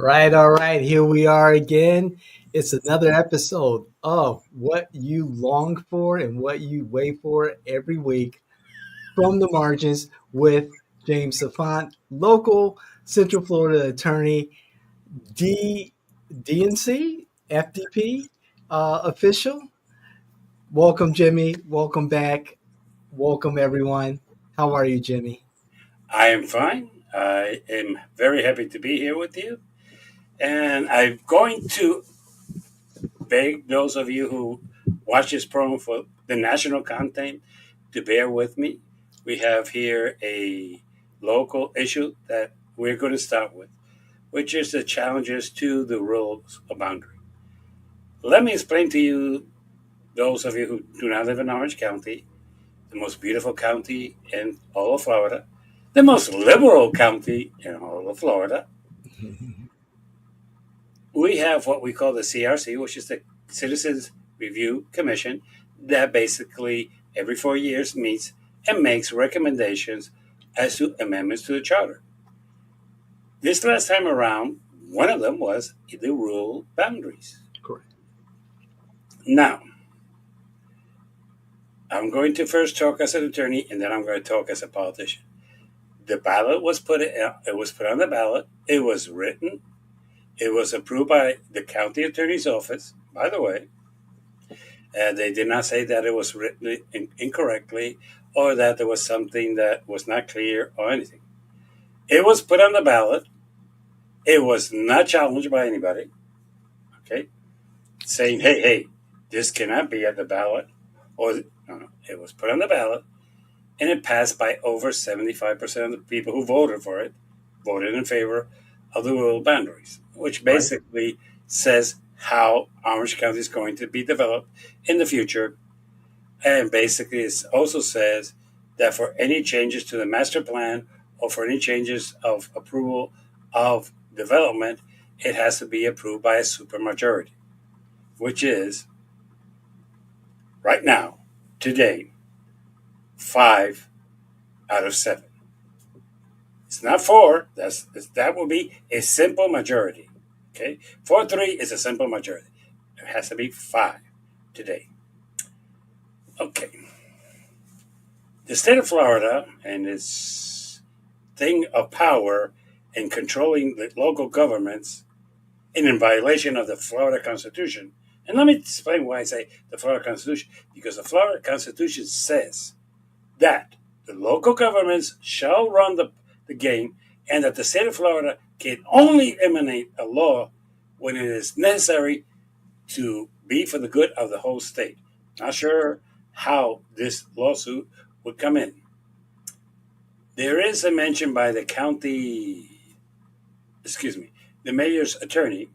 All right. Here we are again. It's another episode of what you long for and what you wait for every week from the margins with James Safant, local Central Florida attorney, D DNC FDP official. Welcome, Jimmy. Welcome back. Welcome, everyone. How are you, Jimmy? I am fine. I am very happy to be here with you. And I'm going to beg those of you who watch this program for the national content to bear with me. We have here a local issue that we're going to start with, which is the challenges to the rules of boundary. Let me explain to you, those of you who do not live in Orange County, the most beautiful county in all of Florida, the most liberal county in all of Florida. We have what we call the CRC, which is the Citizens Review Commission, that basically every 4 years meets and makes recommendations as to amendments to the charter. This last time around, one of them was the rule boundaries. Correct. Now, I'm going to first talk as an attorney, and then I'm going to talk as a politician. The ballot was put. It was put on the ballot. It was written. It was approved by the county attorney's office, by the way. They did not say that it was written incorrectly or that there was something that was not clear or anything. It was put on the ballot. It was not challenged by anybody, okay, saying, hey, this cannot be at the ballot. Or no, it was put on the ballot, and it passed by over 75% of the people who voted for it, voted in favor of the rural boundaries, which basically says how Orange County is going to be developed in the future. And basically, it also says that for any changes to the master plan or for any changes of approval of development, it has to be approved by a supermajority, which is right now, today, 5 out of 7. It's not 4. That will be a simple majority. Okay, 4-3 is a simple majority. It has to be 5 today. Okay, the state of Florida and its thing of power in controlling the local governments and in violation of the Florida Constitution. And let me explain why I say the Florida Constitution, because the Florida Constitution says that the local governments shall run the game and that the state of Florida can only emanate a law when it is necessary to be for the good of the whole state. Not sure how this lawsuit would come in. There is a mention by the mayor's attorney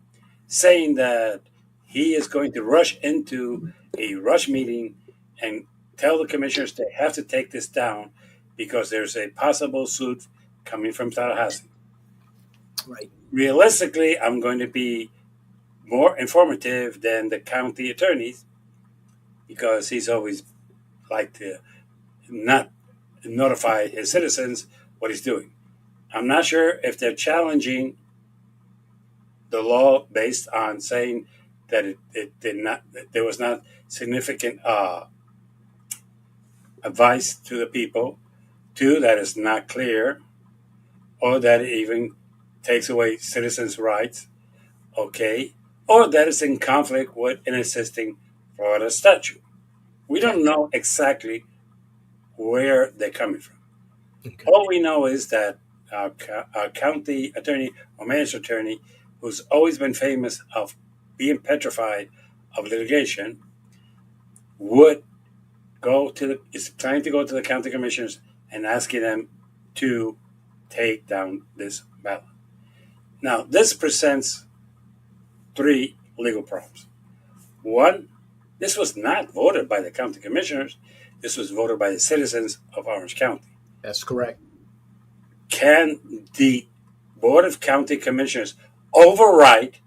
saying that he is going to rush into a rush meeting and tell the commissioners they have to take this down because there's a possible suit coming from Tallahassee. Right. Realistically, I'm going to be more informative than the county attorneys because he's always liked to not notify his citizens what he's doing. I'm not sure if they're challenging the law based on saying that it did not, that there was not significant advice to the people. 2, that is not clear, or that it even takes away citizens' rights, okay, or that it's in conflict with an existing Florida statute. We don't know exactly where they're coming from. Okay. All we know is that our county attorney or mayor's attorney, who's always been famous of being petrified of litigation, is trying to go to the county commissioners and asking them to take down this ballot. Now, this presents 3 legal problems. 1, this was not voted by the county commissioners. This was voted by the citizens of Orange County. That's correct. Can the Board of County Commissioners override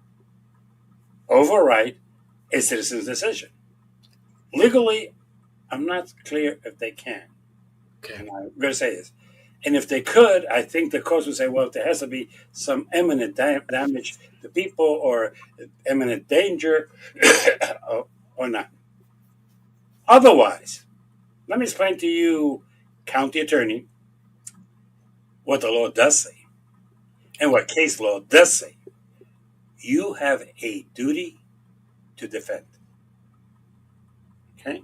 a citizen's decision? Legally, I'm not clear if they can. Okay. And I'm going to say this. And if they could, I think the courts would say, well, there has to be some imminent damage to people or imminent danger or not. Otherwise, let me explain to you, county attorney, what the law does say and what case law does say. You have a duty to defend. Okay?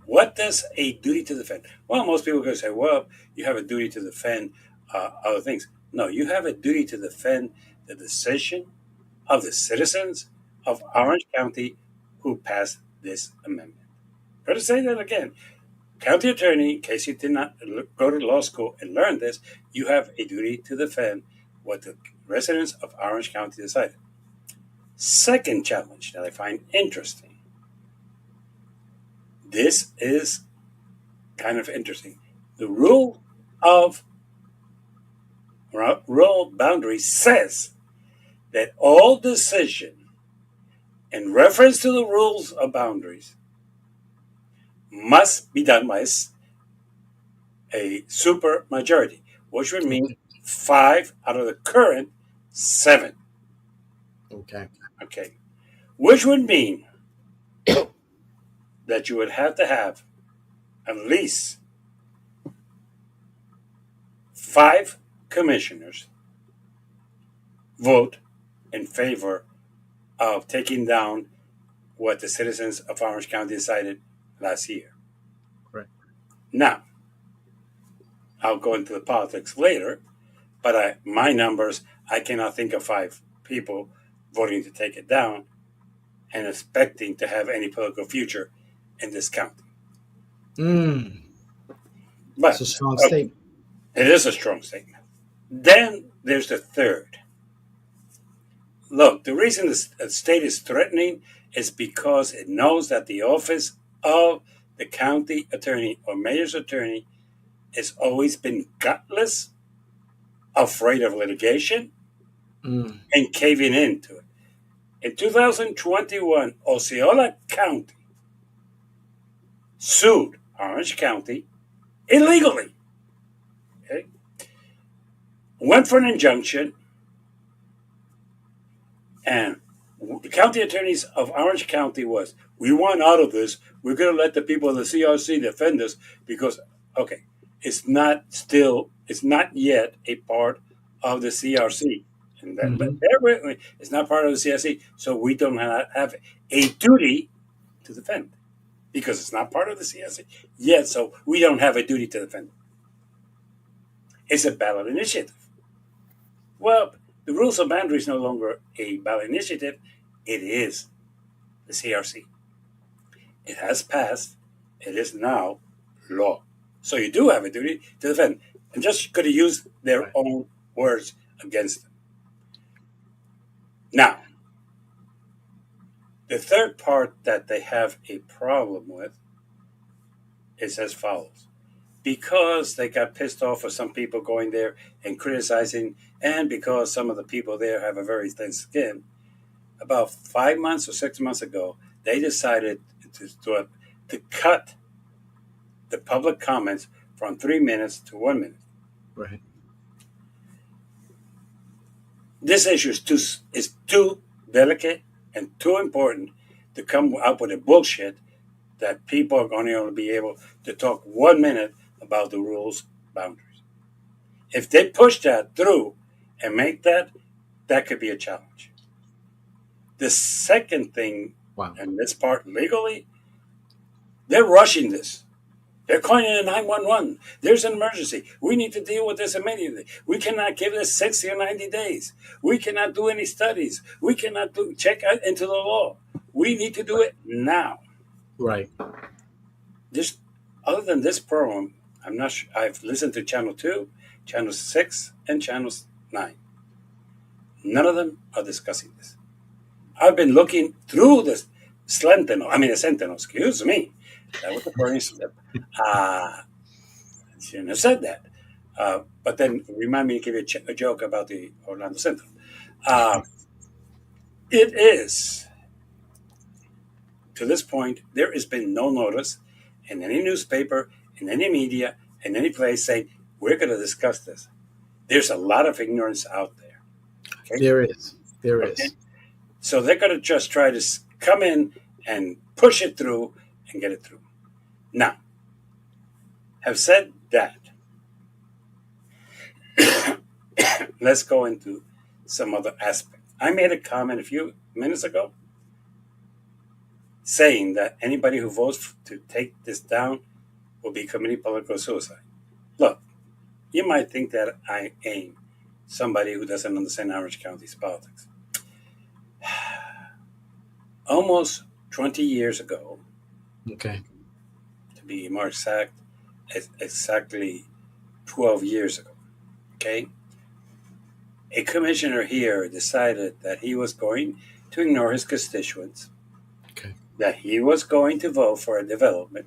What does a duty to defend? Well, most people are going to say, well, you have a duty to defend other things. No, you have a duty to defend the decision of the citizens of Orange County who passed this amendment. Got to say that again. County attorney, in case you did not go to law school and learn this, you have a duty to defend what the residents of Orange County decided. Second challenge that I find interesting. This is kind of interesting. The rule of rural boundaries says that all decision in reference to the rules of boundaries must be done by a super majority, which would mean Okay. 5 out of the current 7. Okay. Okay. Which would mean that you would have to have at least 5 commissioners vote in favor of taking down what the citizens of Orange County decided last year. Right. Now, I'll go into the politics later, but my numbers, I cannot think of 5 people voting to take it down and expecting to have any political future in this county. Mm. It's But a strong okay, statement. it is a strong statement. Then there's the third. Look, the reason the state is threatening is because it knows that the office of the county attorney or mayor's attorney has always been gutless, afraid of litigation, Mm. and caving into it. In 2021, Osceola County sued Orange County illegally. Okay? Went for an injunction, and the county attorneys of Orange County was, we want out of this. We're going to let the people of the CRC defend us because, okay, it's not yet a part of the CRC. And that, but Hmm. bear with me, it's not part of the CRC, so we don't have a duty to defend because it's not part of the CRC yet, so we don't have a duty to defend. It's a ballot initiative. Well, the rules of boundary is no longer a ballot initiative, it is the CRC. It has passed, it is now law. So you do have a duty to defend. And just could have used their Right. own words against them. Now, the third part that they have a problem with is as follows. Because they got pissed off with some people going there and criticizing, and because some of the people there have a very thin skin, about 5 months or 6 months ago, they decided to cut the public comments from 3 minutes to 1 minute. Right. This issue is too delicate and too important to come up with a bullshit that people are going to be able to talk 1 minute about the rules boundaries. If they push that through and make that could be a challenge. The second thing, Wow. and this part legally, they're rushing this. They're calling in 911. There's an emergency. We need to deal with this immediately. We cannot give this 60 or 90 days. We cannot do any studies. We cannot check out into the law. We need to do Right. it now. Right. This, other than this program, I'm not sure. I've listened to Channel 2, Channel 6, and Channel 9. None of them are discussing this. I've been looking through the Sentinel, excuse me. That was the first step. I shouldn't have said that. But then remind me to give you a joke about the Orlando Sentinel. Uh, it is, to this point, there has been no notice in any newspaper, in any media, in any place saying, we're going to discuss this. There's a lot of ignorance out there. Okay. There is. There Okay. is. So they're going to just try to come in and push it through and get it through. Now, have said that, let's go into some other aspect. I made a comment a few minutes ago saying that anybody who votes to take this down will be committing political suicide. Look, you might think that I am somebody who doesn't understand Orange County's politics. Almost 20 years ago, Okay. to be more exact, exactly 12 years ago, okay, a commissioner here decided that he was going to ignore his constituents, Okay. that he was going to vote for a development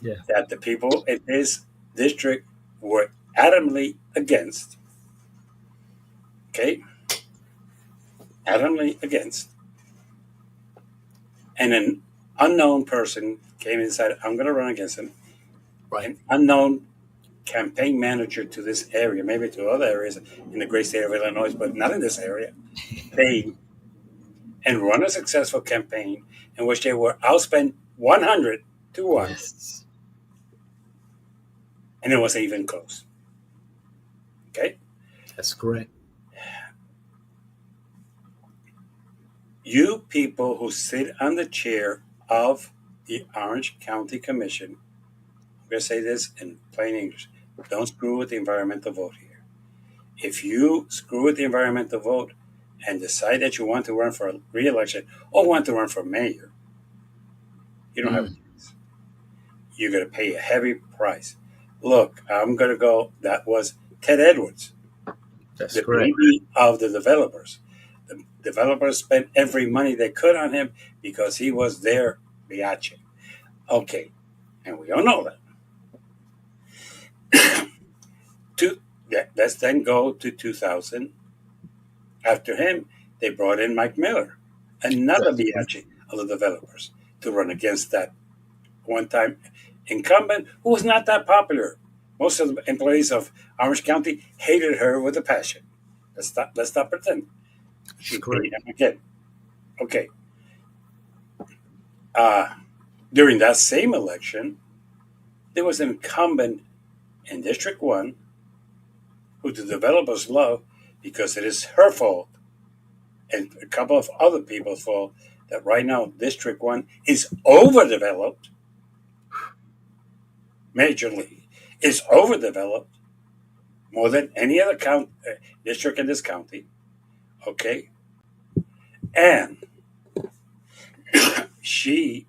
Yeah. that the people in his district were adamantly against. Okay? Adamantly against. And an unknown person came and said, I'm going to run against him. Right. An unknown campaign manager to this area, maybe to other areas in the great state of Illinois, but not in this area, came and run a successful campaign in which they were outspent 100 to 1, Yes. and it wasn't even close. Okay? That's correct. You people who sit on the chair of the Orange County Commission, I'm going to say this in plain English, don't screw with the environmental vote here. If you screw with the environmental vote and decide that you want to run for a re-election or want to run for mayor, you don't have a Mm, chance. You're going to pay a heavy price. Look, I'm going to go, that was Ted Edwards, that's the correct. baby of the developers. The developers spent every money they could on him because he was their biache. Okay, and we all know that. Let's then go to 2000. After him, they brought in Mike Miller, another That's correct. biache of the developers, to run against that one-time incumbent who was not that popular. Most of the employees of Orange County hated her with a passion. Let's not pretend. That's She correct. paid him again. Okay. Uh, During that same election, there was an incumbent in District 1 who the developers love because it is her fault and a couple of other people's fault that right now District 1 is overdeveloped, majorly, is overdeveloped more than any other district in this county. Okay. And she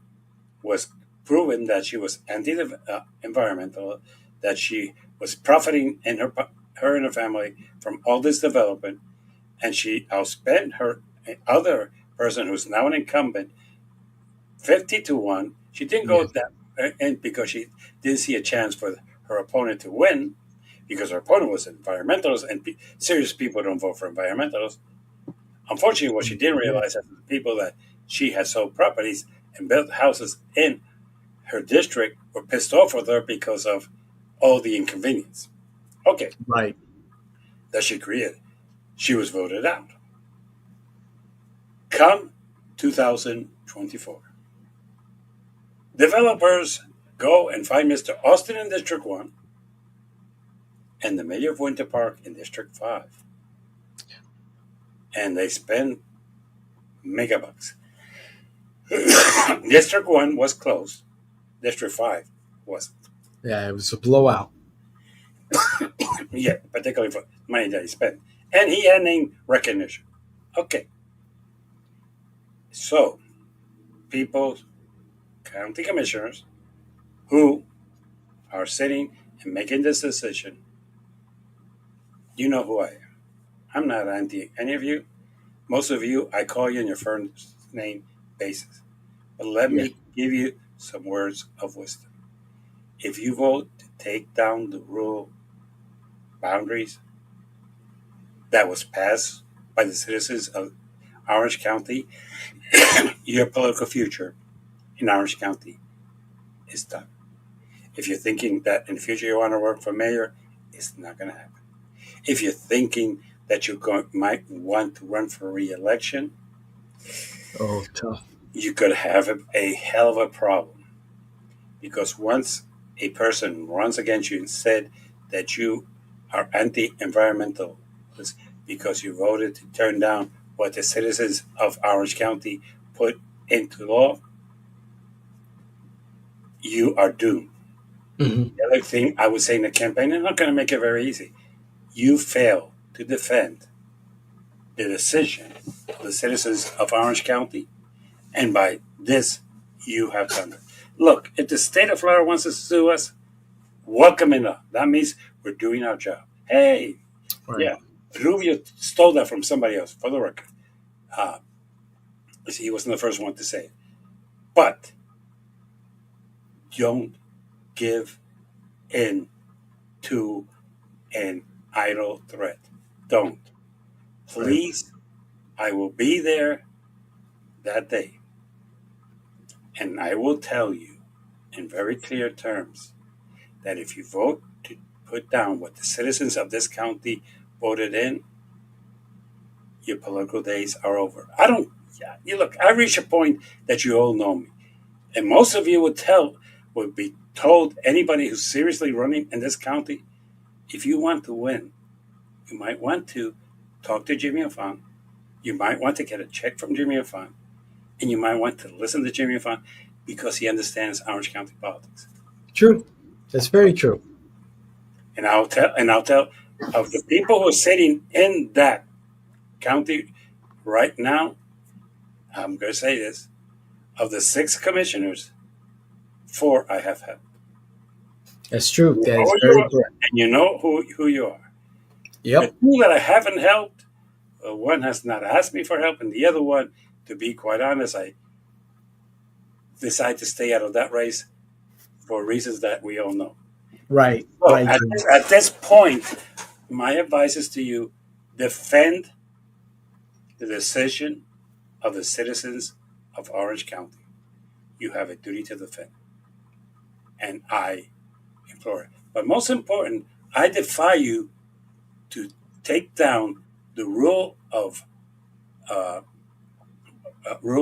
was proven that she was anti-environmental, that she was profiting in her and her family from all this development, and she outspent her other person who's now an incumbent 50 to 1. She didn't go Yeah. that and because she didn't see a chance for her opponent to win, because her opponent was an environmentalist, and serious people don't vote for environmentalists. Unfortunately, what she didn't Yeah. realize is the people that she had sold properties and built houses in her district were pissed off with her because of all the inconvenience. Okay, Right. that she created. She was voted out. Come 2024. Developers go and find Mr. Austin in District 1 and the mayor of Winter Park in District 5. And they spend megabucks. District 1 was closed. District 5 wasn't. Yeah, it was a blowout. Yeah, particularly for money that he spent. And he had name recognition. Okay, so people, county commissioners, who are sitting and making this decision, you know who I am. I'm not anti any of you. Most of you, I call you on your first name basis. But let Yeah. me give you some words of wisdom. If you vote to take down the rural boundaries that was passed by the citizens of Orange County, your political future in Orange County is done. If you're thinking that in the future you want to work for mayor, It's not going to happen. If you're thinking that might want to run for re-election, Oh, tough. you could have a hell of a problem, because once a person runs against you and said that you are anti-environmental because you voted to turn down what the citizens of Orange County put into law, you are doomed. Hmm. The other thing I would say in the campaign, and I'm not going to make it very easy, you fail to defend the decision of the citizens of Orange County, and by this, you have done it. Look, if the state of Florida wants to sue us, welcome it up. That means we're doing our job. Hey, Right. yeah, Rubio stole that from somebody else, for the record. Uh, he wasn't the first one to say it. But don't give in to an idle threat. Don't. Right. Please, I will be there that day. And I will tell you in very clear terms that if you vote to put down what the citizens of this county voted in, your political days are over. I don't, yeah, you look, I reach a point that you all know me. And most of you would be told, anybody who's seriously running in this county, if you want to win, you might want to talk to Jimmy Afan. You might want to get a check from Jimmy Afan. And you might want to listen to Jimmy Afan because he understands Orange County politics. True. That's very true. And I'll tell of the people who are sitting in that county right now, I'm going to say this: of the 6 commissioners, 4 I have helped. That's true. You That know is who you very are, correct. and you know who you are. The Yep. 2 that I haven't helped, one has not asked me for help, and the other one, to be quite honest, I decided to stay out of that race for reasons that we all know. Right. So Right, Jimmy. at this point, my advice is to you: defend the decision of the citizens of Orange County. You have a duty to defend, and I implore it. But most important, I defy you to take down the rule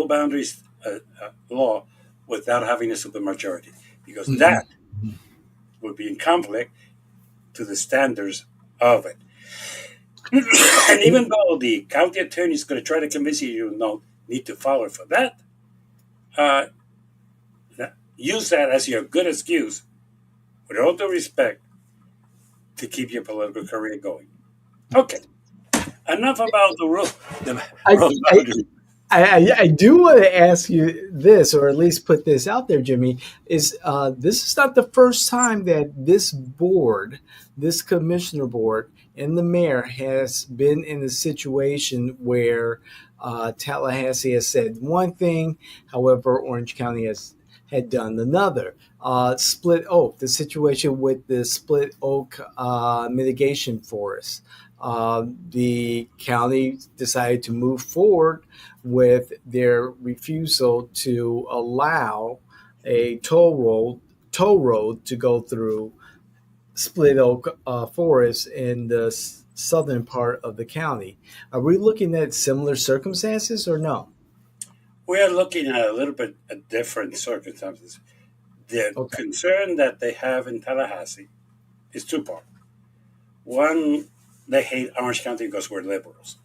boundaries law without having a supermajority, because Mm-mm. that would be in conflict to the standards of it. And even though the county attorney is going to try to convince you you don't need to follow it for that, uh, use that as your good excuse, with all due respect, to keep your political career going. Okay, enough about the I, rule I, boundaries. I do want to ask you this, or at least put this out there, Jimmy. Is this is not the first time that this board, this commissioner board, and the mayor has been in a situation where Tallahassee has said one thing, however, Orange County has had done another. Split Oak, the situation with the Split Oak mitigation forest. The county decided to move forward with their refusal to allow a toll road to go through Split Oak Forest in the southern part of the county. Are we looking at similar circumstances or no? We're looking at a little bit of different circumstances. The Okay. concern that they have in Tallahassee is two-part. One, they hate Orange County because we're liberals.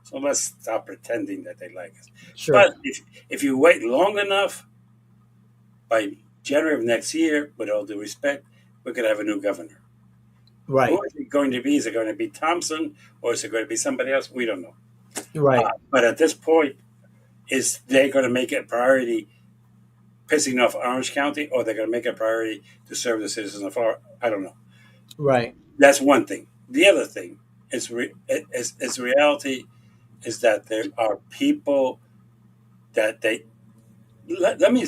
So let's stop pretending that they like us. Sure. But if you wait long enough, by January of next year, with all due respect, we could have a new governor. Who Right. is it going to be? Is it going to be Thompson, or is it going to be somebody else? We don't know. Right. But at this point, is they going to make it a priority pissing off Orange County, or they're going to make it a priority to serve the citizens of Florida? I don't know. Right. That's one thing. The other thing is reality is that there are people that they let me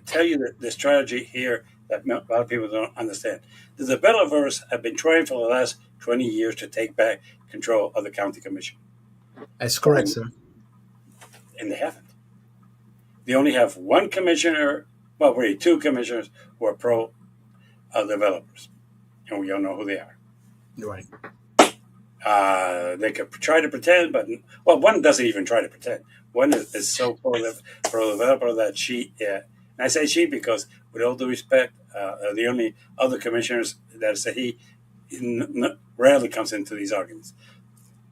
tell you the strategy here that a lot of people don't understand. The developers have been trying for the last 20 years to take back control of the county commission, That's correct, and, sir. and they haven't. They only have one commissioner, well, really 2 commissioners who are pro developers, and we all know who they are. Right. They could try to pretend, but well, one doesn't even try to pretend. One is so pro developer that she, yeah, and I say she because, with all due respect, the only other commissioners that say he rarely comes into these arguments.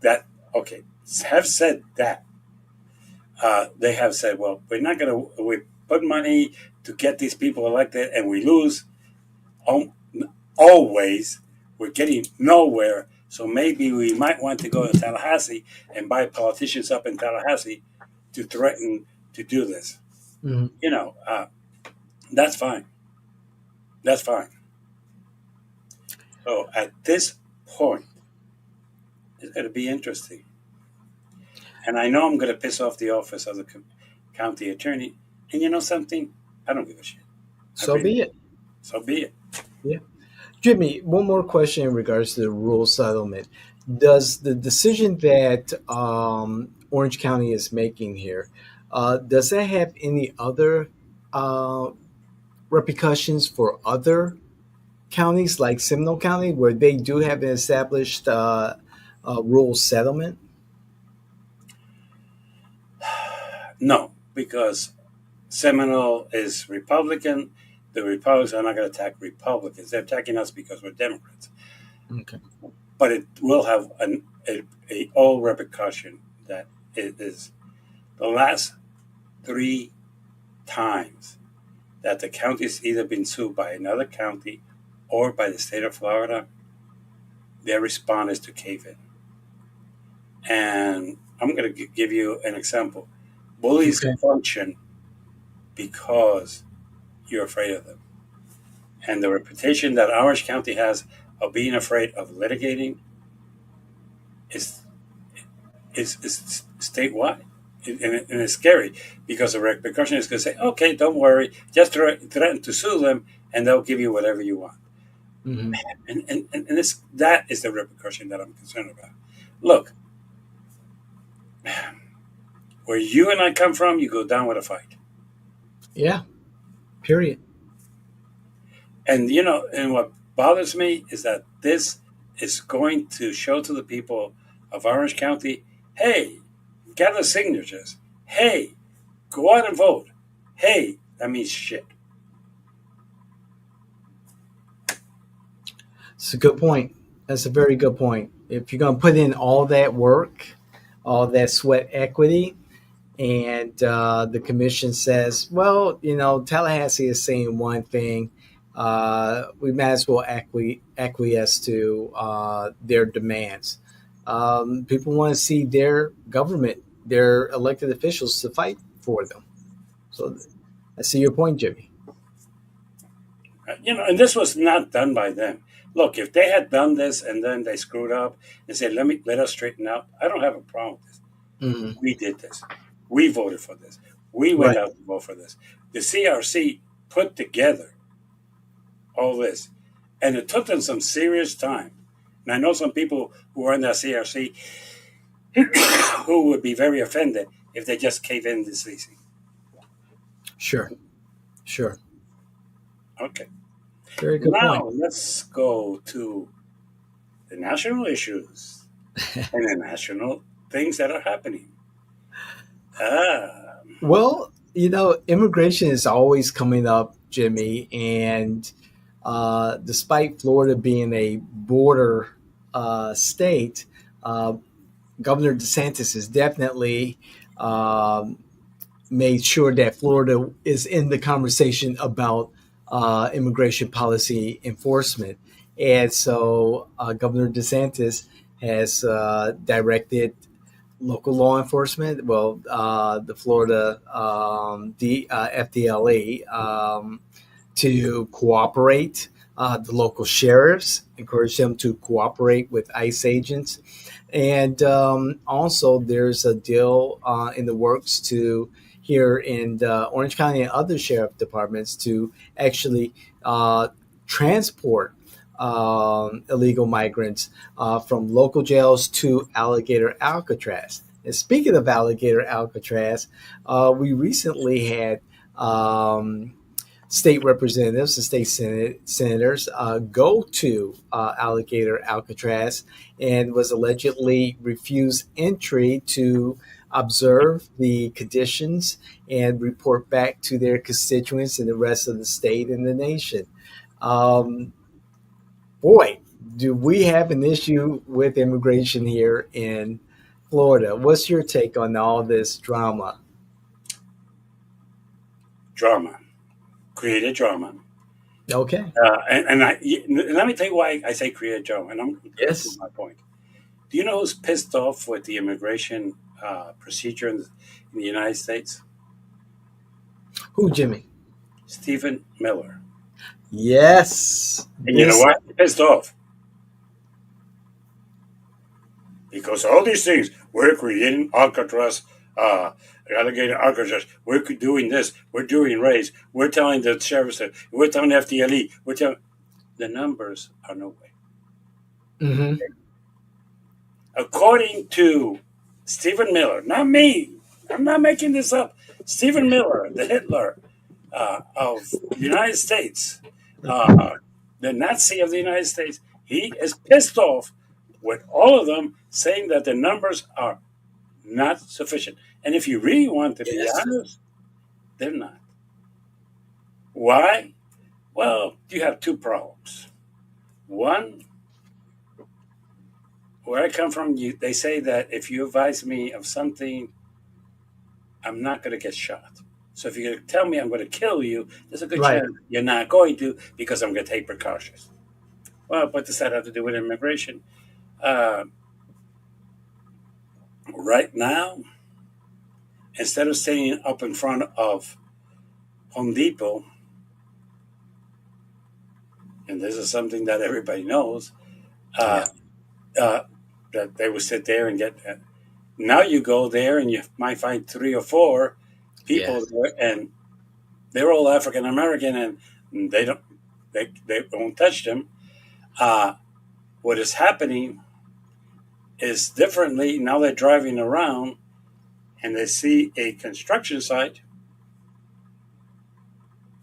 That okay, have said that they have said, well, we're not going to we put money to get these people elected, and we lose um, always. We're getting nowhere. So maybe we might want to go to Tallahassee and buy politicians up in Tallahassee to threaten to do this. Hmm. You know, that's fine. That's fine. So at this point, it's going to be interesting. And I know I'm going to piss off the office of the county attorney. And you know something? I don't give a shit. I So really be don't. it. So be it. Yeah. Jimmy, one more question in regards to the rural settlement. Does the decision that Orange County is making here, does that have any other uh, repercussions for other counties like Seminole County, where they do have an established rural settlement? No, because Seminole is Republican. The Republicans are not going to attack Republicans. They're attacking us because we're Democrats. Okay. But it will have a all repercussion that it is the last three times that the county's either been sued by another county or by the state of Florida, their response is to cave in. And I'm going to give you an example. Bullies Okay. function because you're afraid of them. And the reputation that Orange County has of being afraid of litigating is is statewide. And it's scary because the repercussion is going to say, okay, don't worry, just threaten to sue them and they'll give you whatever you want. Hmm. And that is the repercussion that I'm concerned about. Look, where you and I come from, you go down with a fight. Yeah. Period. And, you know, and what bothers me is that this is going to show to the people of Orange County, hey, gather signatures. Hey, go out and vote. Hey, that means shit. It's a good point. That's a very good point. If you're going to put in all that work, all that sweat equity, and the commission says, well, Tallahassee is saying one thing, we might as well acquiesce to their demands. People want to see their government, their elected officials, to fight for them. So I see your point, Jimmy. You know, and this was not done by them. Look, if they had done this and then they screwed up and said, let us straighten out, I don't have a problem with this. Hmm. We did this. We voted for this. We went Right. out to vote for this. The CRC put together all this. And it took them some serious time. And I know some people who are in that CRC who would be very offended if they just cave in this easy. Sure. Sure. Okay. Very good point. Now let's go to the national issues and the national things that are happening. Ah, Well, immigration is always coming up, Jimmy, and despite Florida being a border state, uh, Governor DeSantis has definitely um, made sure that Florida is in the conversation about immigration policy enforcement. And so Governor DeSantis has directed local law enforcement, well, the Florida FDLE, to cooperate. The local sheriffs encourage them to cooperate with ICE agents. And also, there's a deal in the works to here in Orange County and other sheriff departments to actually transport illegal migrants from local jails to Alligator Alcatraz. And speaking of Alligator Alcatraz, we recently had um, state representatives, the senators, go to Alligator Alcatraz and was allegedly refused entry to observe the conditions and report back to their constituents and the rest of the state and the nation. Um, Boy, do we have an issue with immigration here in Florida. What's your take on all this drama? Drama, created drama. Okay. Let me tell you why I say created drama, and I'm going to prove Yes. my point. Do you know who's pissed off with the immigration procedure in the United States? Who, Jimmy? Stephen Miller. Yes. And you know This. what? He's pissed off because all these things we're creating Alcatraz, uh, alligator Alcatraz. We're doing this. We're doing raids. We're telling the sheriffs that we're telling the FDLE. We're telling the numbers are no way. Hmm. According to Stephen Miller, not me. I'm not making this up. Stephen Miller, the Hitler of the United States, the Nazi of the United States, he is pissed off with all of them saying that the numbers are not sufficient. And if you really want to be Yes. honest, they're not. Why? Well, you have two problems. One, where I come from, they say that if you advise me of something, I'm not going to get shot. So if you're going to tell me I'm going to kill you, there's a good Right. chance you're not going to because I'm going to take precautions. Well, what does that have to do with immigration? Uh, right now, instead of standing up in front of Home Depot, and this is something that everybody knows, uh, Yes. uh, that they would sit there and get. Now you go there and you might find three or four people Yes. there, and they're all African American, and they won't touch them. Uh, what is happening is differently. Now they're driving around and they see a construction site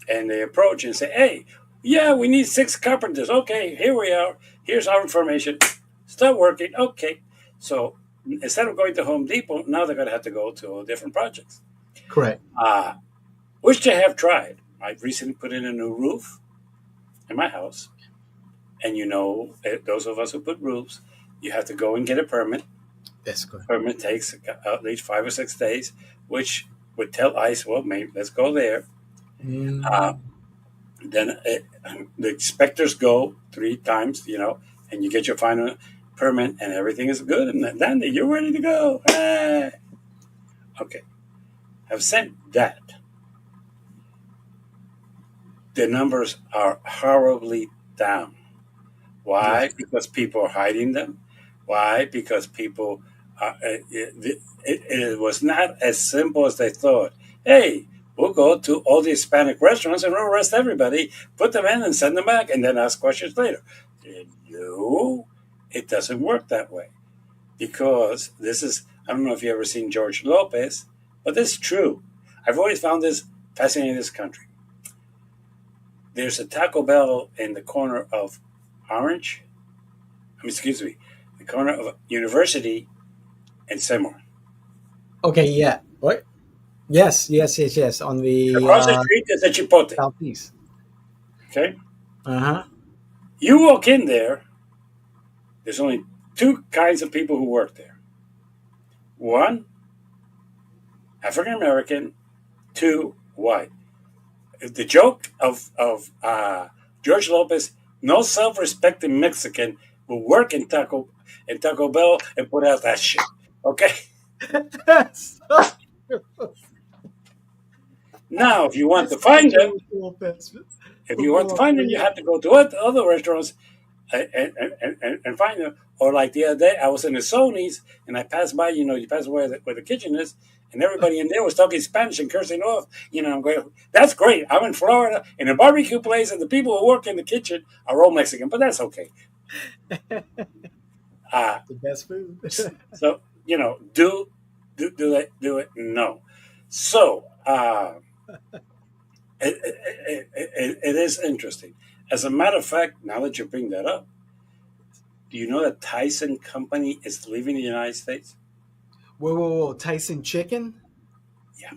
and they approach and say, "Hey, yeah, we need six carpenters. Okay, here we are. Here's our information. Start working." Okay, so instead of going to Home Depot, now they're going to have to go to different projects, Correct. uh, which they have tried. I've recently put in a new roof in my house, and those of us who put roofs, you have to go and get a permit. That's correct. Permit takes at least 5 or 6 days, which would tell ICE, well, maybe let's go there. Uh, Mm. then the inspectors go 3 times, and you get your final permit, and everything is good, and then you're ready to go. Hey! Okay, have said that, the numbers are horribly down. Yes. Why? Because people are hiding them. Why? Because people, it was not as simple as they thought. Hey, we'll go to all the Hispanic restaurants and we'll arrest everybody, put them in and send them back, and then ask questions later. No, it doesn't work that way. Because I don't know if you've ever seen George Lopez, but this is true. I've always found this fascinating in this country. There's a Taco Bell in the corner of Orange, excuse me, the corner of University and Seymour. Okay. Yeah. What? Yes. Yes. Yes. Yes. On the Across the street is a Chipotle. southeast. Okay, Uh huh. you walk in there. There's only two kinds of people who work there. One, African American. Two, white. The joke of George Lopez, no self-respecting Mexican will work in Taco Bell and put out that shit. Okay. Yes. Now, if you want to The find them, George Lopez if you want to find them, you performance. have to go to other restaurants and find them. Or like the other day, I was in the Sony's and I passed by. You pass by where the kitchen is, and everybody in there was talking Spanish and cursing off. I'm going, that's great. I'm in Florida in a barbecue place, and the people who work in the kitchen are all Mexican, but that's okay. Uh, The best food. so do it? No. So is interesting. As a matter of fact, now that you bring that up, do you know that Tyson Company is leaving the United States? Whoa, whoa, whoa! Tyson Chicken? Yeah,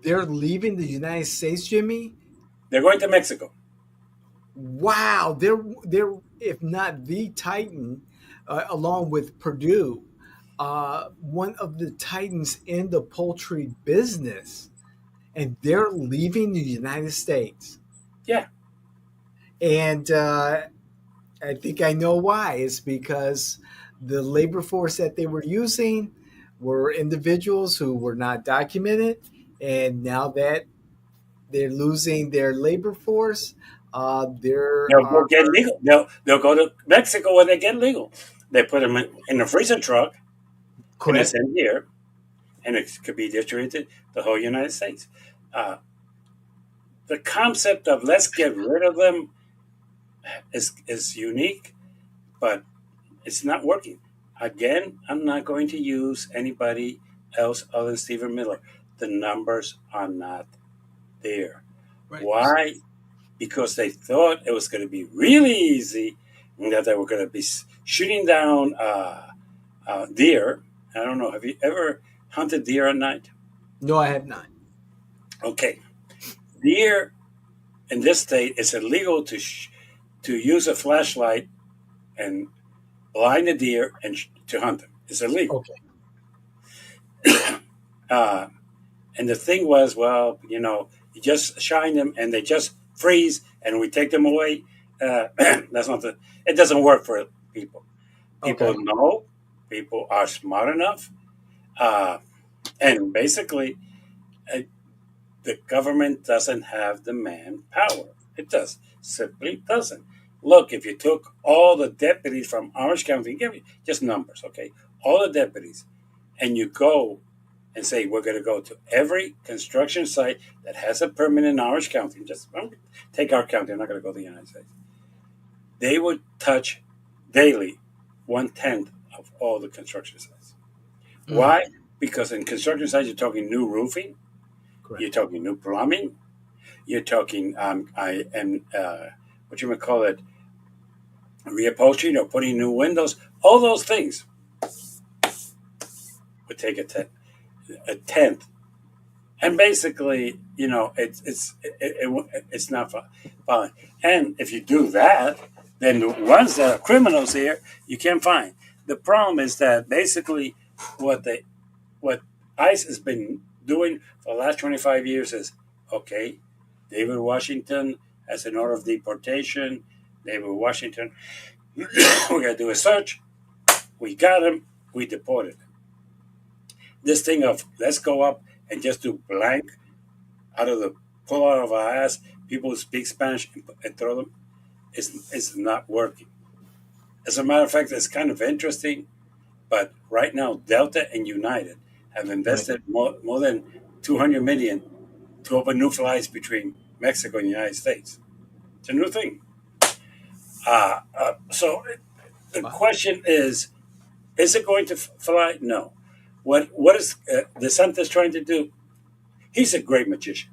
They're leaving the United States, Jimmy. they're going to Mexico. Wow, they're if not the Titan, along with Purdue, one of the Titans in the poultry business, and they're leaving the United States. Yeah, And I think I know why. It's because the labor force that they were using were individuals who were not documented, and now that they're losing their labor force, there they'll go are get legal. They'll go to Mexico where they get legal. They put them in a freezer truck and it's correct. in here, and it could be distributed the whole United States. Uh, the concept of let's get rid of them is unique, but it's not working. Again, I'm not going to use anybody else other than Stephen Miller. The numbers are not there. Right. Why? Because they thought it was going to be really easy and that they were going to be shooting down deer. I don't know. Have you ever hunted deer at night? No, I have not. Okay. Deer in this state, it's illegal to use a flashlight and blind a deer and to hunt them. It's illegal. Okay. Uh, and the thing was, well, you just shine them and they just freeze and we take them away. That's not the. It doesn't work for people. People Okay. know. People are smart enough, uh, and basically, uh, the government doesn't have the manpower. It does simply doesn't. Look, if you took all the deputies from Orange County, give me just numbers, okay? All the deputies, and you go and say we're going to go to every construction site that has a permit in Orange County. Just take our county. I'm not going to go to the United States. They would touch daily 1/10 of all the construction sites. Mm, Why? Because in construction sites, you're talking new roofing, you're correct. talking new plumbing, you're talking what you would call it, reupholstering or putting new windows. All those things would take a tenth. And basically, it's not fine. And if you do that, then the ones that are criminals here, you can't find. The problem is that basically, what they what ICE has been doing for the last 25 years is okay. David Washington has an order of deportation. David Washington, we're gonna do a search. We got him. We deported him. This thing of let's go up and just do blank out of the pull out of our ass, people who speak Spanish and throw them is not working. As a matter of fact, it's kind of interesting, but right now Delta and United have Right. invested more than 200 million to open new flights between Mexico and the United States. It's a new thing. So the Wow. question is it going to fly? No. What is DeSantis trying to do? He's a great magician.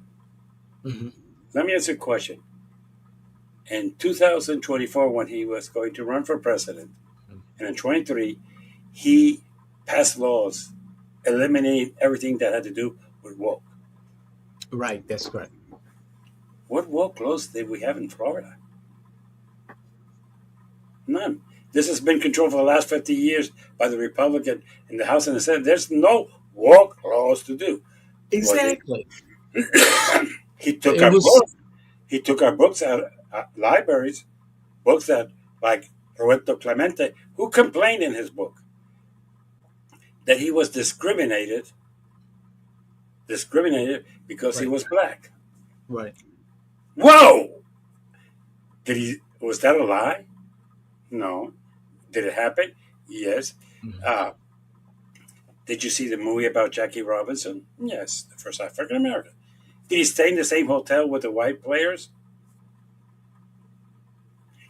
Hmm. Let me ask you a question. In 2024, when he was going to run for president, and in 23, he passed laws eliminating everything that had to do with woke. Right. That's correct. What woke laws did we have in Florida? None. This has been controlled for the last 50 years by the Republican in the House and the Senate. There's no woke laws to do. What they, Exactly. he took It our was books. He took our books out of libraries, books that like Roberto Clemente, who complained in his book that he was discriminated because he right. was black. Right. Whoa! Did he? Was that a lie? No. Did it happen? Yes. Mhm. Uh, did you see the movie about Jackie Robinson? Yes, the first African American. Did he stay in the same hotel with the white players?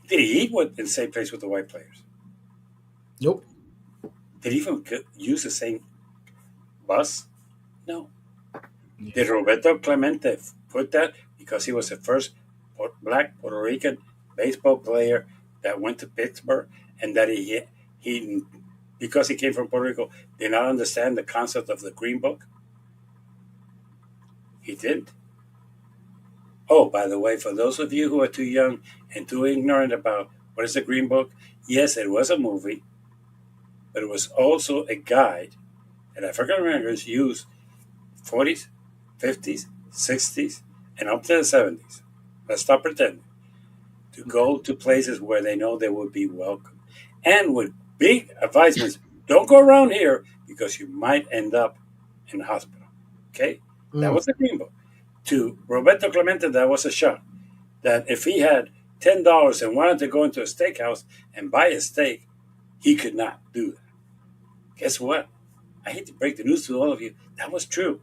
Did he eat in the same place with the white players? Nope. Did he even use the same bus? No. Yeah. Did Roberto Clemente put that because he was the first black Puerto Rican baseball player that went to Pittsburgh, and that he because he came from Puerto Rico did not understand the concept of the Green Book? He didn't. Oh, by the way, for those of you who are too young and too ignorant about what is the Green Book, yes, it was a movie, but it was also a guide that African Americans used 40s, 50s, 60s, and up to the 70s. Let's stop pretending. To go to places where they know they will be welcome. And with big advisements, don't go around here because you might end up in the hospital. Okay? That Mm. was the Green Book. To Roberto Clemente, that was a shock. That if he had $10 and wanted to go into a steakhouse and buy a steak, he could not do that. Guess what? I hate to break the news to all of you. That was true.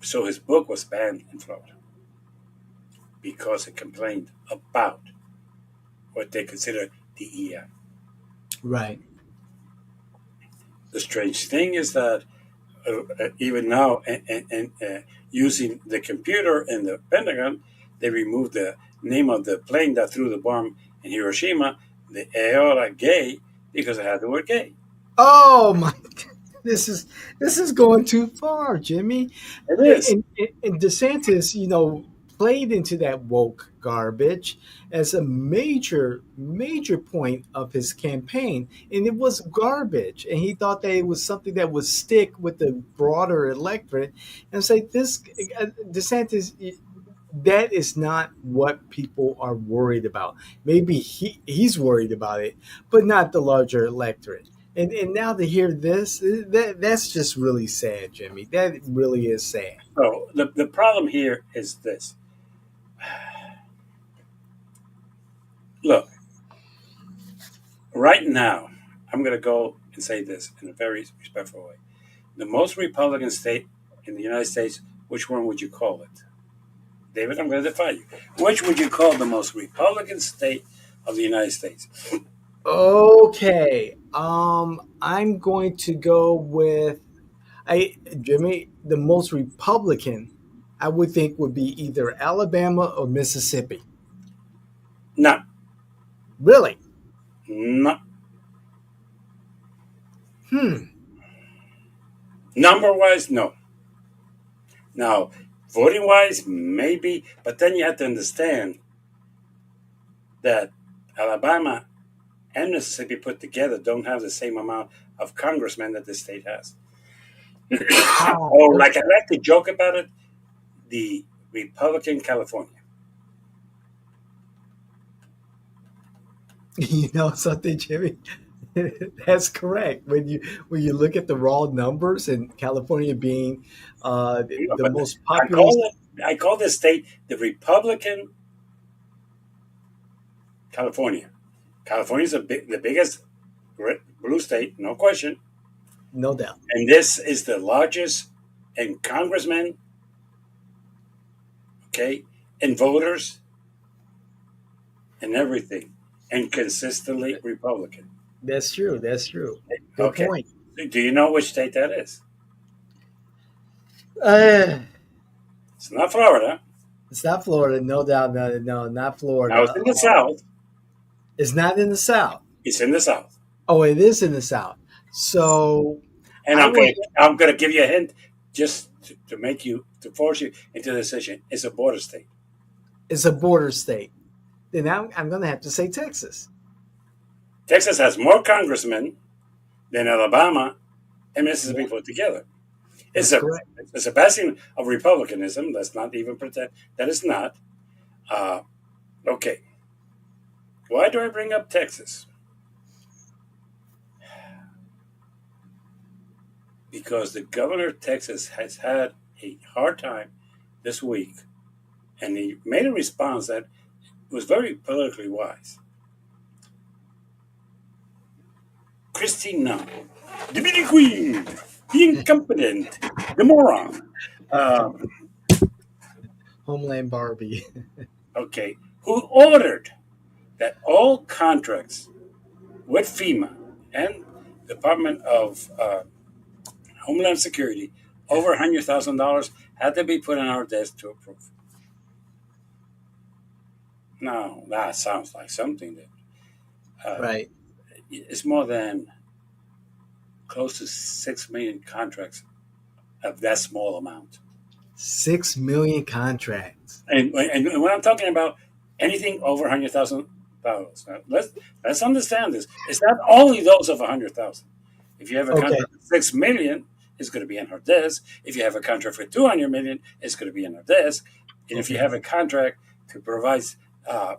So his book was banned in Florida because it complained about what they consider DEI. Right. The strange thing is that even now, using the computer in the Pentagon, they removed the name of the plane that threw the bomb in Hiroshima, the Aola Gay, because it had the word gay. Oh my! This is going too far, Jimmy. It is. And DeSantis, played into that woke garbage as a major point of his campaign, and it was garbage. And he thought that it was something that would stick with the broader electorate. And say this, DeSantis, that is not what people are worried about. Maybe he's worried about it, but not the larger electorate. And now to hear this, that's just really sad, Jimmy. That really is sad. So the problem here is this. Look, right now, I'm going to go and say this in a very respectful way. The most Republican state in the United States, which one would you call it? David, I'm going to defy you. Which would you call the most Republican state of the United States? Okay. I'm going to go with Jimmy, the most Republican I would think would be either Alabama or Mississippi. No, Really? no. Hmm. Number wise, no. Now, voting wise, maybe, but then you have to understand that Alabama and Mississippi put together don't have the same amount of congressmen that the state has. Or, Oh, like I like to joke about it, the Republican California. something, Jimmy. That's correct. When you look at the raw numbers and California being the But most I populous, call it, I call this state the Republican California. California is the biggest blue state, no question. no doubt. And this is the largest in congressmen, okay, and voters and everything, and consistently Republican. That's true. That's true. Good Okay. point. Do you know which state that is? Uh, It's not Florida. it's not Florida, no doubt. No, no, not Now it's Florida. in the South. It's not in the South. It's in the South. Oh, it is in the South. So And I would. I'm gonna give you a hint just to make you to force you into the decision. It's a border state. It's a border state. Then I'm going to have to say Texas. Texas has more congressmen than Alabama and Yeah, Mississippi put together. It's that's a correct. it's a bastion of republicanism. Let's not even pretend that it's not. Uh, okay, why do I bring up Texas? Because the governor of Texas has had a hard time this week, and he made a response that was very politically wise. Christina, the beauty queen, the incompetent, the moron. Um, Homeland Barbie. okay, who ordered that all contracts with FEMA and Department of Homeland Security over $100,000 had to be put on our desk to approve. Now that sounds like something that Right. it's more than close to 6 million contracts of that small amount. 6 million contracts. And when I'm talking about anything over $100,000, let's understand this. It's not only those of 100,000. If you have a Okay. contract for 6 million, it's going to be in her desk. If you have a contract for 200 million, it's going to be in her desk. And if you Okay. have a contract to provide, uh,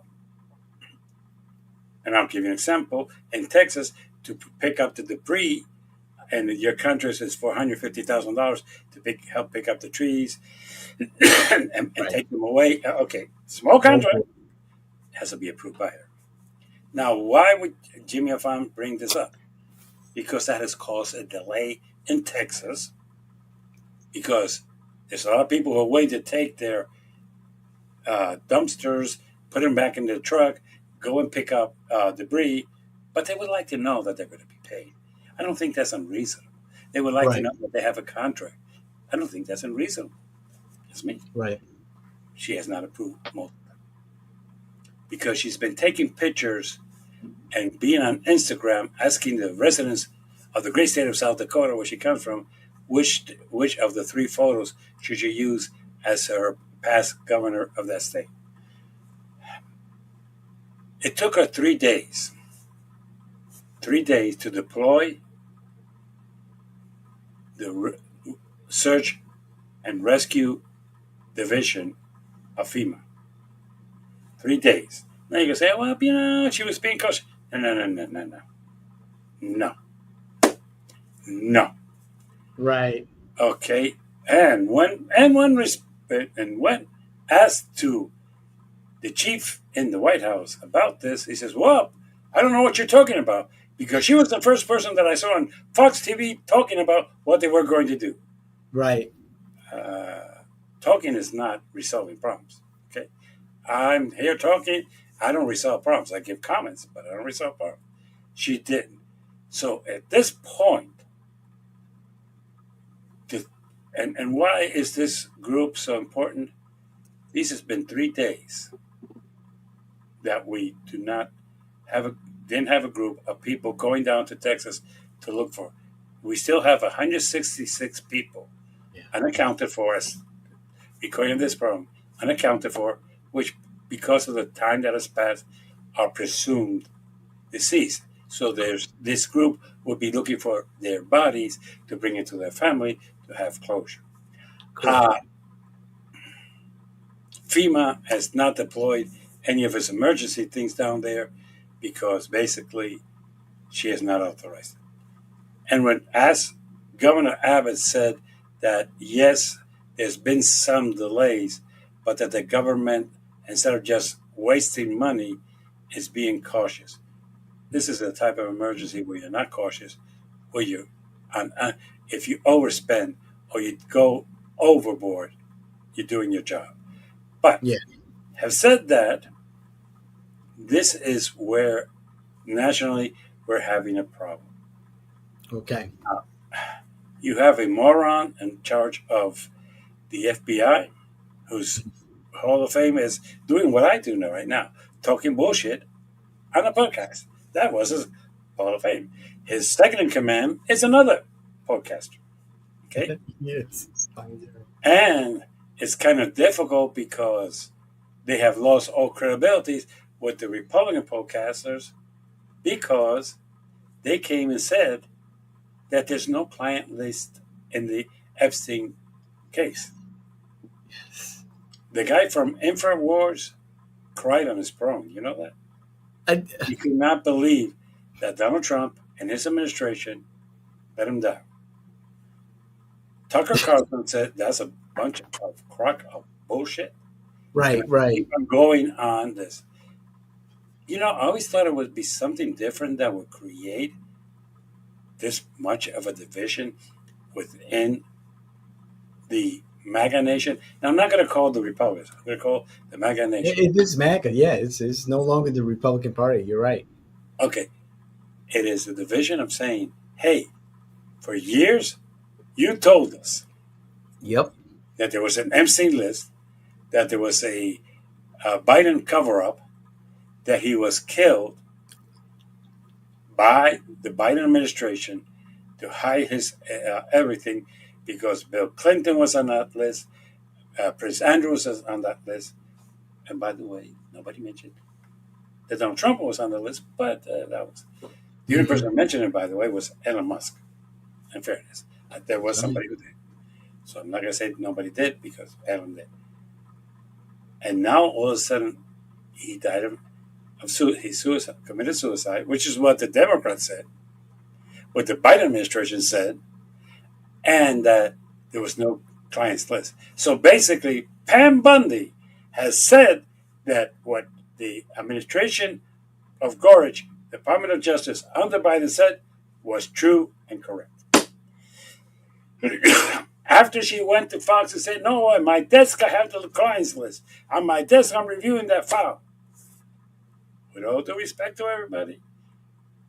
and I'll give you an example, in Texas to pick up the debris, and your contract is for $150,000 to help pick up the trees and Right. take them away. Okay, small Oh contract boy. has to be approved by her. Now, why would Jimmy Afam bring this up? Because that has caused a delay in Texas. Because there's a lot of people who are waiting to take their dumpsters, put them back in the truck, go and pick up debris, but they would like to know that they're going to be paid. I don't think that's unreasonable. They would like to Right. know that they have a contract. I don't think that's unreasonable. It's me. Right. She has not approved most because she's been taking pictures and being on Instagram asking the residents of the great state of South Dakota, where she comes from, which of the three photos should she use as her past governor of that state. It took her 3 days to deploy the search and rescue division of FEMA. 3 days. Now you can say, well, she was being cautious. No, no, no, no, no, no, no, no. Right. Okay, and when asked to the chief in the White House about this, he says, "Well, I don't know what you're talking about because she was the first person that I saw on Fox TV talking about what they were going to do." Right. Uh, Talking is not resolving problems. Okay, I'm here talking. I don't resolve problems. I give comments, but I don't resolve problems. She didn't. So at this point, the, and why is this group so important? This has been 3 days that we do not have a didn't have a group of people going down to Texas to look for. We still have 166 people Yeah. unaccounted for as recording this program, unaccounted for, which because of the time that has passed are presumed deceased. So there's this group would be looking for their bodies to bring it to their family to have closure. Correct. Uh, FEMA has not deployed any of its emergency things down there because basically she has not authorized it. And when as Governor Abbott said that yes, there's been some delays, but that the government, instead of just wasting money, is being cautious. This is a type of emergency where you're not cautious, where you, if you overspend or you go overboard, you're doing your job. But Yeah. have said that, this is where nationally we're having a problem. Okay. You have a moron in charge of the FBI whose Hall of Fame is doing what I do now right now, talking bullshit on a podcast. That was his Hall of Fame. His second in command is another podcaster. Okay? Yes. And it's kind of difficult because they have lost all credibility with the Republican podcasters because they came and said that there's no client list in the Epstein case. Yes. The guy from InfoWars cried on his throne. You know that? I, He could not believe that Donald Trump and his administration let him down. Tucker Carlson said that's a bunch of crock of bullshit. And right. I Right. keep on going on this. I always thought it would be something different that would create this much of a division within the MAGA nation. Now, I'm not going to call the Republicans. I'm going to call the MAGA nation. It is MAGA. Yeah. It's no longer the Republican Party. You're right. Okay, it is the division of saying, hey, for years, you told us Yep. that there was an Epstein list, that there was a Biden cover up, that he was killed by the Biden administration to hide his everything because Bill Clinton was on that list, Prince Andrews was on that list, and by the way, nobody mentioned that Donald Trump was on the list, but that was the only person Mhm. who mentioned it. By the way, was Elon Musk. In fairness, there was Right. somebody who did, so I'm not going to say nobody did because Elon did. And now all of a sudden, he died he committed suicide, which is what the Democrats said, what the Biden administration said, and that there was no clients list. So basically, Pam Bundy has said that what the administration of Gorsuch, Department of Justice under Biden said was true and correct. After she went to Fox and said, "No, on my desk I have the clients list. On my desk I'm reviewing that file." With all due respect to everybody,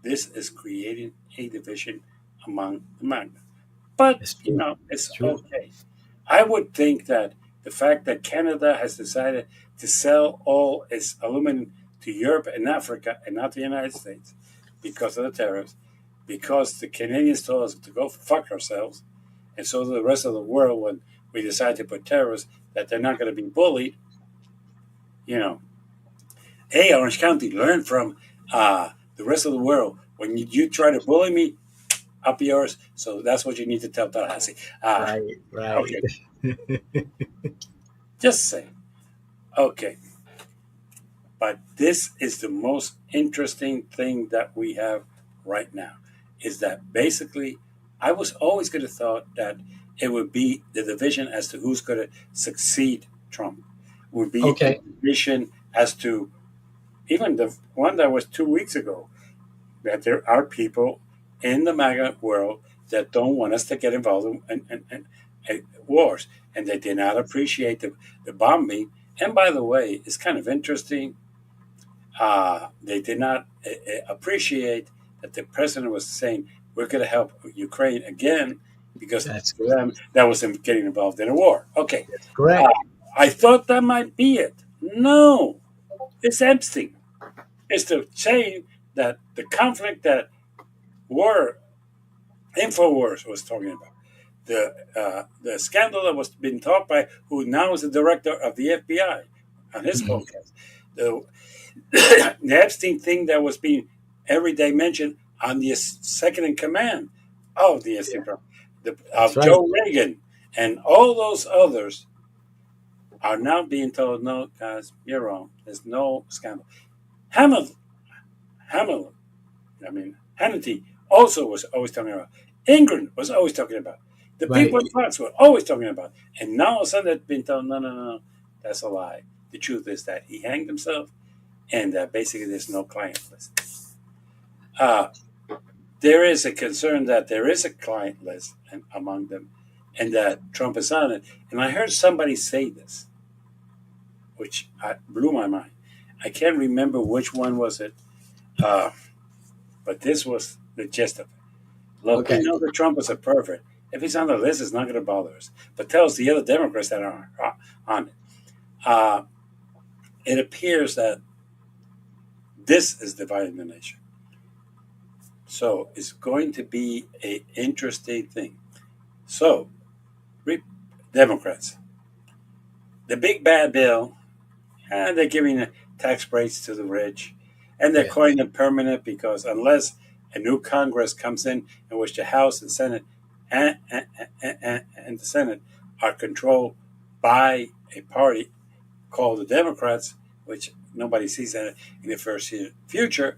this is creating a division among the magna. But, It's true. it's It's true. okay. I would think that the fact that Canada has decided to sell all its aluminum to Europe and Africa and not the United States because of the tariffs, because the Canadians told us to go fuck ourselves, and so the rest of the world, when we decide to put tariffs, that they're not going to be bullied, you know. Hey, Orange County, learn from the rest of the world. When you try to bully me, up yours. So that's what you need to tell Tallahassee. Right. Right. Okay, just say. Okay, but this is the most interesting thing that we have right now. Is that basically, I was always going to thought that it would be the division as to who's going to succeed Trump. Would be a Okay. division as to even the one that was 2 weeks ago, that there are people in the MAGA world that don't want us to get involved in wars, and they did not appreciate the bombing. And by the way, it's kind of interesting. They did not appreciate that the president was saying we're going to help Ukraine again because That's to them that was them getting involved in a war. Okay, uh, correct. I thought that might be it. No, it's Epstein. It's the saying that the conflict that war Infowars was talking about, the scandal that was being talked by who now is the director of the FBI on his Mhm. podcast, the the Epstein thing that was being every day mentioned on the second in command of the Epstein Yeah. program, That's of right. Joe Reagan, and all those others are now being told, no, guys, you're wrong. There's no scandal. Hamilton, Hamilton, I mean, Hannity also was always talking about. Ingrid was always talking about. The Right. people in France were always talking about. And now all of a sudden they've been told, no, no, no, no, that's a lie. The truth is that he hanged himself and that basically there's no client list. Uh, there is a concern that there is a client list among them and that Trump is on it. And I heard somebody say this, which blew my mind. I can't remember which one was it, uh, but this was the gist of it. Look, we Okay. know that Trump is a pervert. If he's on the list, it's not going to bother us. But tells the other Democrats that are on it. Uh, it appears that this is dividing the nation. So it's going to be an interesting thing. So, Democrats, the big bad bill, and they're giving tax breaks to the rich, and they're Yeah. calling it permanent because unless a new Congress comes in which the House and Senate and the Senate are controlled by a party called the Democrats, which nobody sees that in the first future,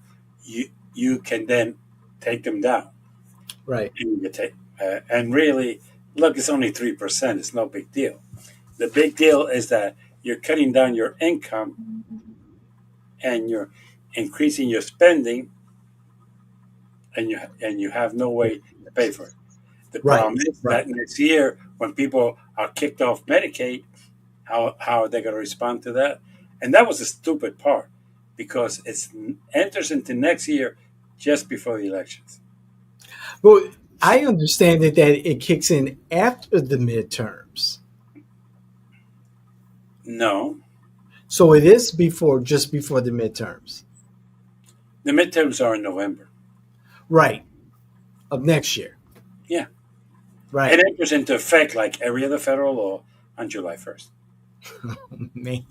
you can then take them down. Right. And, and really, look, it's only 3%. It's no big deal. The big deal is that you're cutting down your income and you're increasing your spending, and you have no way to pay for it. The Right. problem is Right. that next year, when people are kicked off Medicaid, how are they going to respond to that? And that was the stupid part because it enters into next year just before the elections. Well, I understand that it kicks in after the midterms. No, So it is before, just before the midterms. The midterms are in November. Right. Of next year. Yeah. It Right. enters into effect like every other federal law on July 1st. Man.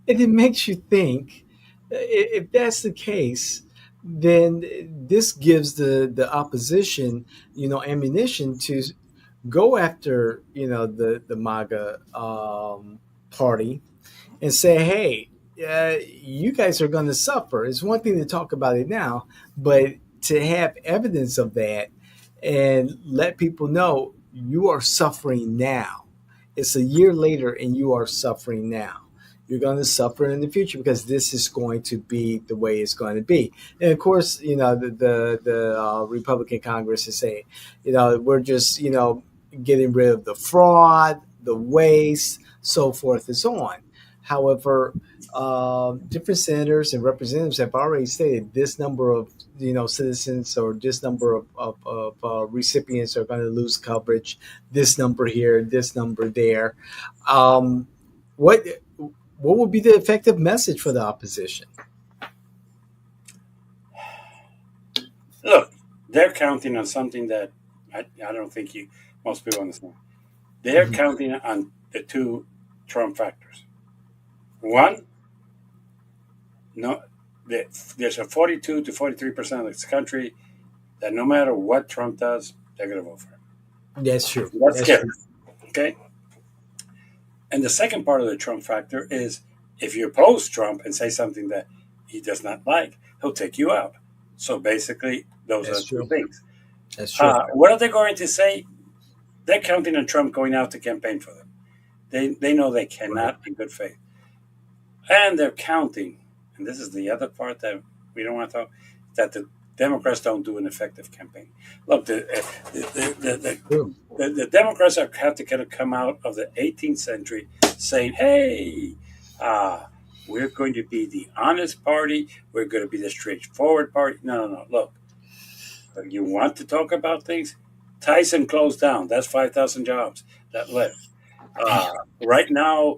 And it makes you think, if that's the case, then this gives the opposition, ammunition to go after, the MAGA party and say, hey, you guys are going to suffer. It's one thing to talk about it now, but to have evidence of that and let people know you are suffering now. It's a year later and you are suffering now. You're going to suffer in the future because this is going to be the way it's going to be. And of course, the Republican Congress is saying, we're just, getting rid of the fraud, the waste, so forth and so on. However, different senators and representatives have already stated this number of citizens or this number of recipients are going to lose coverage. This number here, this number there. Um, what what would be the effective message for the opposition? Look, they're counting on something that I don't think most people understand. They're Mhm. counting on the two Trump factors. One, no, there's a 42 to 43% of this country that no matter what Trump does, they're going to vote for him. That's true. That's That's scary. true. Okay. And the second part of the Trump factor is if you oppose Trump and say something that he does not like, he'll take you out. So basically, those are That's the two true. things. That's true. What are they going to say? They're counting on Trump going out to campaign for them. They know they Right. cannot in good faith. And they're counting, and this is the other part that we don't want to talk, that the Democrats don't do an effective campaign. Look, True. the Democrats have to kind of come out of the 18th century saying, hey, uh, we're going to be the honest party. We're going to be the straightforward party. No, no, no. Look, you want to talk about things? Tyson closed down. That's 5,000 jobs that left. Damn. Uh, right now,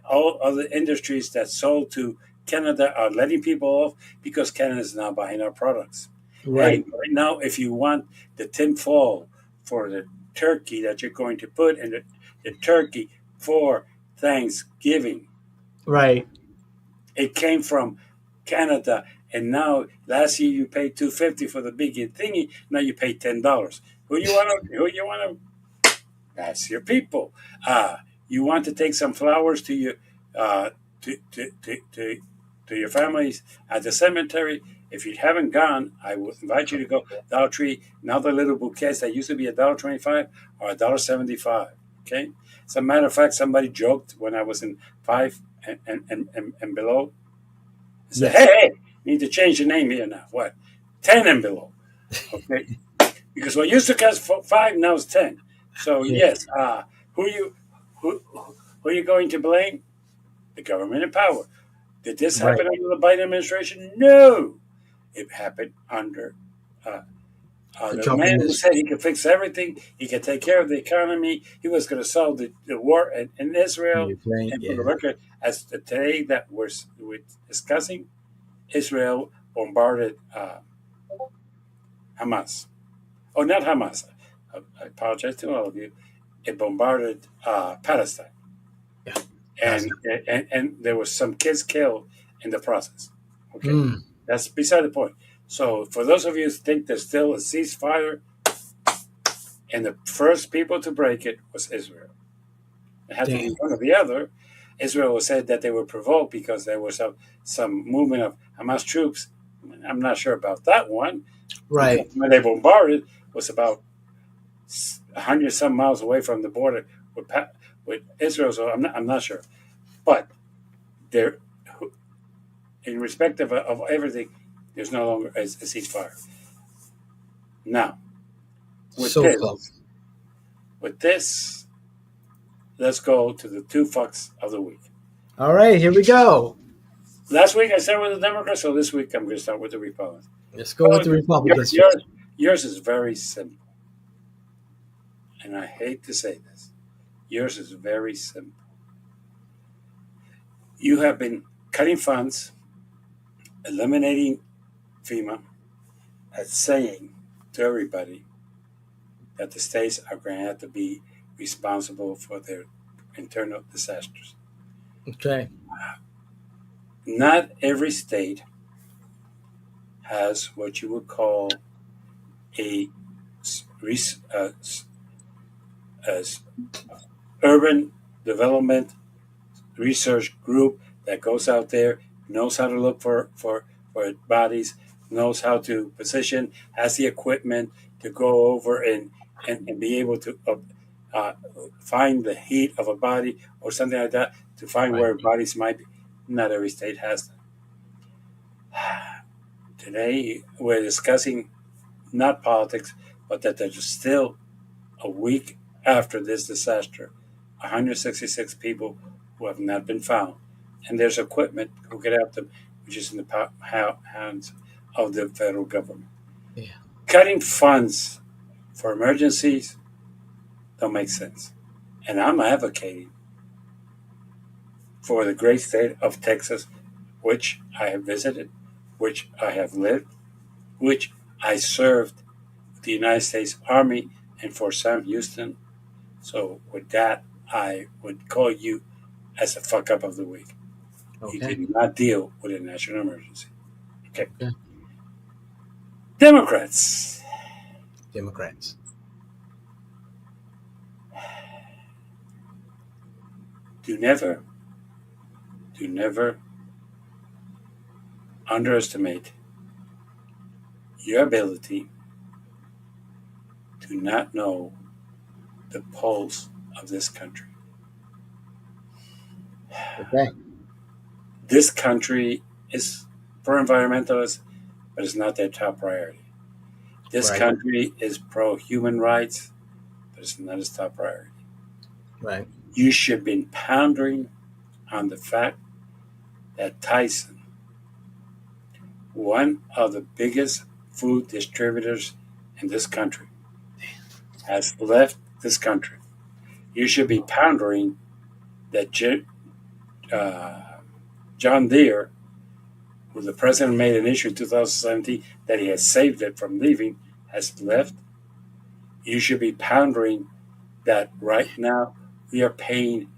all other industries that sold to Canada are letting people off because Canada is now buying our products. Hey, Right. right now, if you want the tin foil for the turkey that you're going to put in the turkey for Thanksgiving, Right. it came from Canada, and now last year you paid $2.50 for the big thingy. Now you pay $10. Who you want to? Who you want to? That's your people. Uh, you want to take some flowers to your uh, to, to, to, to, to your families at the cemetery. If you haven't gone, I would invite you to go. Dollar Tree. Now the little bouquets that used to be $1.25 are $1.75. Okay. As a matter of fact, somebody joked when I was in five and below. Said, "Hey, Yes. hey, you need to change the name here now. What? 10 and below. Okay, because what used to cost five now is 10. So Yes. yes, who you who who are you going to blame? The government in power. Did this happen Right. under the Biden administration? No, it happened under uh, The the Trump man who said he administration. could fix everything. He could take care of the economy. He was going to solve the war in Israel. Ukraine. And for the Yeah. record, as today that we're discussing, Israel bombarded Hamas. Oh, not Hamas. I apologize to all of you. It bombarded Palestine, Yeah. That's and, and there was some kids killed in the process. Okay, mm, that's beside the point. So for those of you who think there's still a ceasefire, and the first people to break it was Israel. It had to be damn. one or the other. Israel said that they were provoked because there was some movement of Hamas troops. I'm not sure about that one because Right. when they bombarded was about 100 some miles away from the border with with Israel. So I'm not sure, but there, in respect of everything, there's no longer a ceasefire. Now, with So this, close. with this, let's go to the two fucks of the week. All right. Here we go. Last week I started with the Democrats, so this week I'm going to start with the Republicans. Let's go with Well, the Republicans first. yours is very simple, and I hate to say this. Yours is very simple. You have been cutting funds eliminating FEMA as saying to everybody that the states are going to have to be responsible for their internal disasters. Okay. Not every state has what you would call a, a, a urban development research group that goes out there, knows how to look for bodies, knows how to position, has the equipment to go over and be able to uh, find the heat of a body or something like that to find Right. where bodies might be. Not every state has that. Today, we're discussing not politics, but that there's still a week after this disaster, 166 people who have not been found. And there's equipment who can help them, which is in the hands of the federal government. Yeah. Cutting funds for emergencies don't make sense. And I'm advocating for the great state of Texas, which I have visited, which I have lived, which I served the United States Army and Fort Sam Houston. So with that, I would call you as a fuck up of the week. You Okay. did not deal with a national emergency. Okay. Okay. Democrats, Democrats. do never, do never underestimate your ability to not know the pulse of this country. Okay. This country is pro environmentalist, but it's not their top priority. This Right. country is pro human rights, but it's not its top priority. Right. You should be pondering on the fact that Tyson, one of the biggest food distributors in this country, has left this country. You should be pondering that uh, John Deere, who the president made an issue in 2017 that he has saved it from leaving, has left. You should be pondering that right now we are paying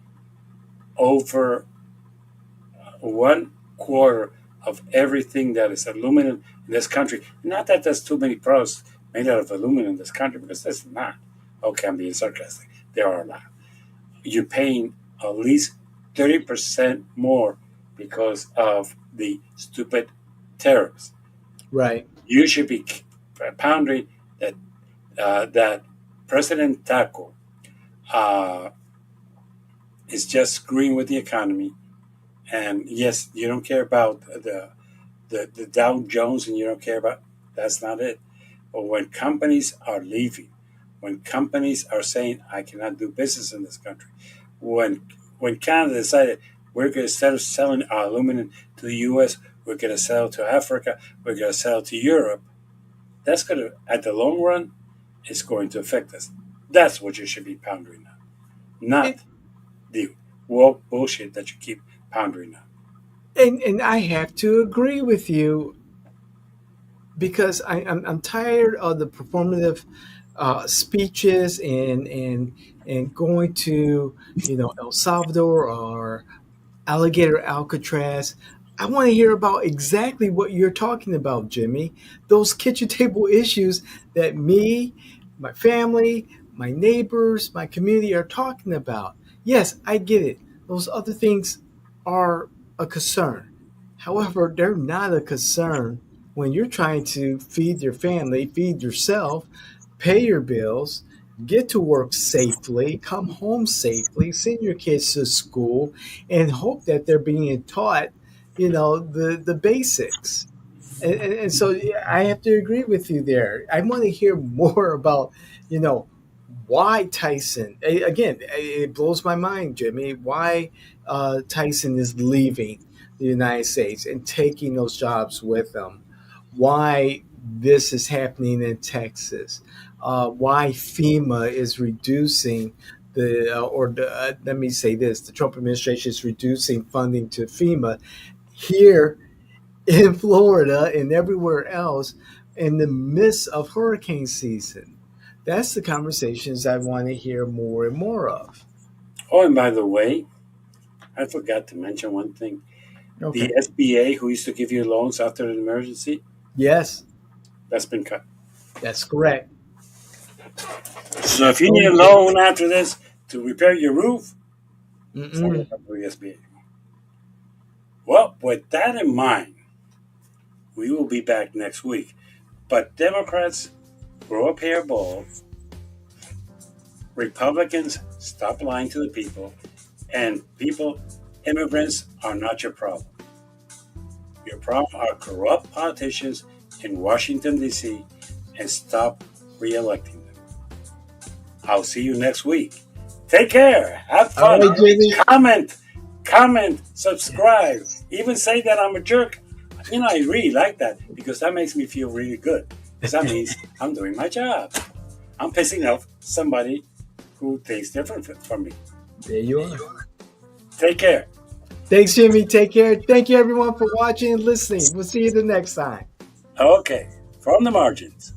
over 1/4 of everything that is aluminum in this country. Not that there's too many products made out of aluminum in this country, because there's not. Okay, I'm being sarcastic. There are a lot. You're paying at least 30% more because of the stupid tariffs. Right. You should be pondering that President Taco uh, is just screwing with the economy. And yes, you don't care about the Dow Jones, and you don't care about that's not it. But when companies are leaving, when companies are saying I cannot do business in this country, when Canada decided we're going to, instead of selling our aluminum to the U.S., we're going to sell to Africa, we're going to sell to Europe. That's going to, at the long run, it's going to affect us. That's what you should be pondering on, not And the woke bullshit that you keep pondering on. and I have to agree with you because I'm tired of the performative speeches and going to El Salvador or Alligator Alcatraz. I want to hear about exactly what you're talking about, Jimmy. Those kitchen table issues that me, my family, my neighbors, my community are talking about. Yes, I get it. Those other things are a concern. However, they're not a concern when you're trying to feed your family, feed yourself, pay your bills, get to work safely, come home safely, send your kids to school, and hope that they're being taught, the basics. And so yeah, I have to agree with you there. I want to hear more about, you know, why Tyson. Again, it blows my mind, Jimmy. Why Tyson is leaving the United States and taking those jobs with him. Why this is happening in Texas. Why FEMA is reducing let me say this: the Trump administration is reducing funding to FEMA here in Florida and everywhere else in the midst of hurricane season. That's the conversations I want to hear more and more of. Oh, and by the way, I forgot to mention one thing. The Okay. SBA, who used to give you loans after an emergency, Yes, that's been cut. that's correct. So if you need a Okay. loan after this to repair your roof, it's not going Mm-mm. to come from the SBA. Well, with that in mind, we will be back next week. But Democrats grow a pair of balls. Republicans stop lying to the people. And people, immigrants are not your problem. Your problem are corrupt politicians in Washington, D.C., and stop re-electing them. I'll see you next week. Take care. Have All fun. right, Jimmy. Comment, subscribe. Even say that I'm a jerk. I really like that because that makes me feel really good. Because that means I'm doing my job. I'm pissing off somebody who thinks different from me. There you are. Take care. Thanks, Jimmy. Take care. Thank you, everyone, for watching and listening. We'll see you the next time. Okay, from the margins.